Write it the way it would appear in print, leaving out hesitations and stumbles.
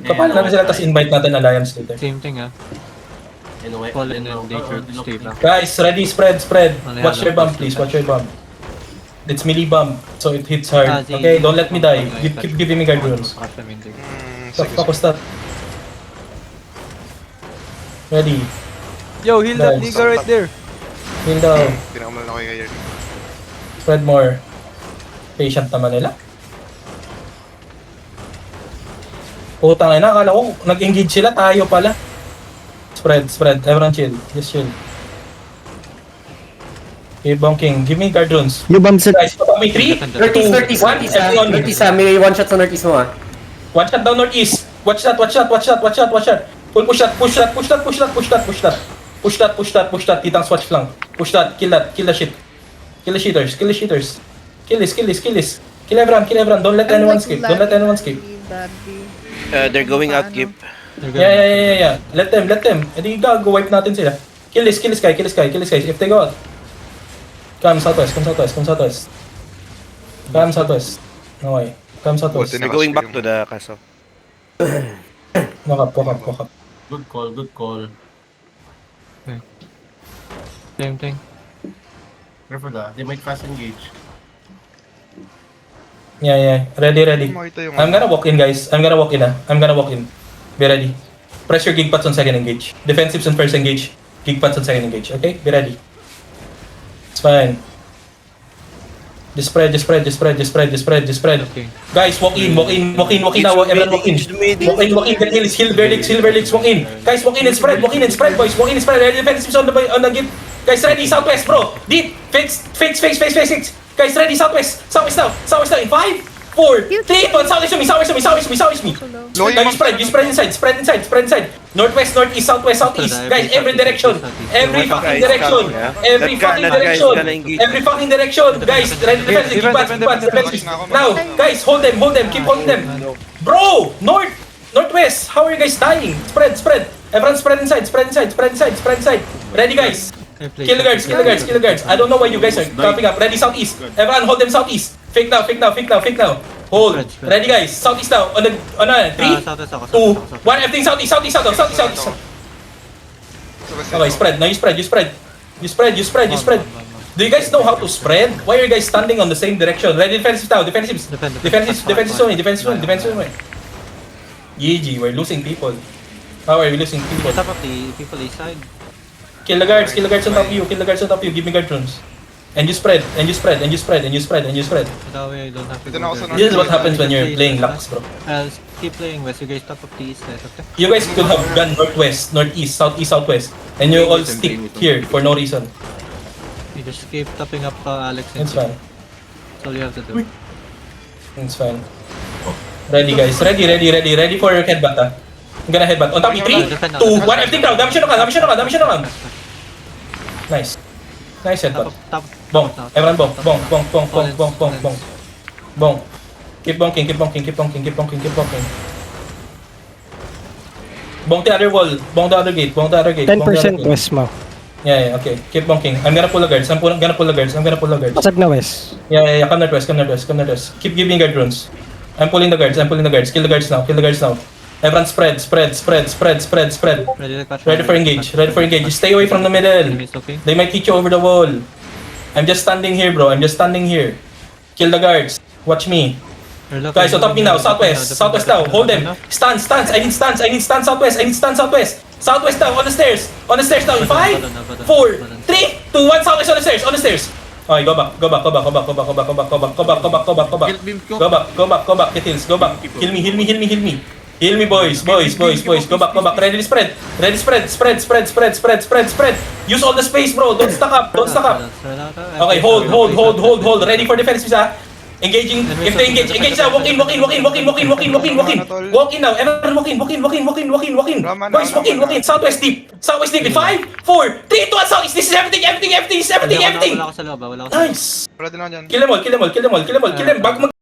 Kapala natin sila, tapos invite natin Alliance later. Same thing Anyway, Fall in and nature stay back. Guys, ready, spread. Ano Watch yan, your bomb, push please. to Watch your bomb. It's melee bomb, so it hits hard. sige. Okay, don't let me die. Keep giving me guard runes. Stop, Sige, focus, stop. Ready. Yo, heal that Nice. nigga right there. Heal down. Pinakamulan ako kay Yerdy. Spread more. Patient naman nila. Putang ina, akala ko nag-engage sila, tayo pala. Spread. Everyone chill. Just chill. Okay, bonking. Give me guard runes. You bomb set. Guys, papa may 3, 2, 1, everyone. Northeast may one shot sa northeast mo One shot down northeast. Watch that. Pull, push that. Titang swatch flank. Push that, kill the shit. Kill the cheaters. Kill this. Kill everyone. Don't let anyone escape. They're going out, Gip. Yeah. Let them. Edi go wipe natin sila. Kill this guy. If they go out. Come southwest. No way. Come southwest. Buti They're going back to the castle. Walk up. Good call. Same thing. Careful they might fast engage. Yeah. Ready. Makita yung I'm gonna walk in, guys. I'm gonna walk in. Be ready. Press your gig pads on second engage. Defensives on first engage. Gig pads on second engage. Okay? Be ready. It's fine. Just spread. Okay. Guys, walk in now. Everyone walk in. Walk in. Get heals. Heal Verlix. Walk in. Guys, walk in and spread, boys. Walk in and spread. Ready defensives on the gig. Guys, ready. Southwest, bro. Deep. Fix. Guys, ready. Southwest now. In 5, 4, 3, 2, southwest me. No, Guys, you spread inside. Northwest, northeast, southwest, southeast. Guys, every direction. Every fucking direction. Guys, ready defensive. Keep defensive. Now, guys, hold them. Keep holding them. Bro, northwest. How are you guys dying? Spread. Everyone spread inside. Ready, guys. Kill the guards. I don't know why you guys are camping up. Ready, southeast. Everyone hold them southeast. Fake now. Hold. Ready, guys. Southeast now. On 3, 2, 1. Everything southeast. Okay, spread. Now you spread. Do you guys know how to spread? Why are you guys standing on the same direction? Ready, defensives now. Defensives only. GG, we're losing people. How are we losing people? Top of the people east side. Kill the guards on top of you. Give me guard runes. And you spread. That way I don't have to Ito go na ako sa there. This is what happens when you're playing Lux, bro. I'll keep playing west. You guys top of the east side, okay? You guys could have gone northwest, northeast, southwest, and you all stick here for no reason. You just keep topping up Alex and It's fine. That's all you have to do. It's fine. Ready, guys. Ready for your headbutt, ah. I'm gonna headbutt. On top, 3, 2, 1. Everything down. Damage na ka. Nice headbutt. Top. Bong. Everyone bong. Bong. Keep bonking. Bong the other wall. Bong the other gate. 10% west mo. Yeah, okay. Keep bonking. I'm gonna pull the guards. Pasag na west. Yeah. Come northwest. Keep giving guard runes. I'm pulling the guards. Kill the guards now. Everyone spread. Ready for engage. Stay away from the middle. Enemies, okay? They might hit you over the wall. I'm just standing here, bro. Kill the guards. Watch me. Guys, on top me now. Southwest now. Hold them. Stance. I need stance southwest. Southwest now. On the stairs now. In 5, 4, 3, 2, 1. Southwest on the stairs. Okay, go back. Go back. Get heals. Go back. Heal me. Heal me, boys. Go back. Ready to spread. Use all the space, bro. Don't stack up. Okay, hold. Ready for defensives, ah. Engaging. If they engage now. Walk in. Walk in now. Everyone walk in. Boys, walk in. Southwest deep. In 5, 4, 3, 2, 1. Southeast. This is everything. Wala ako sa loob, Nice. Kill them all. Back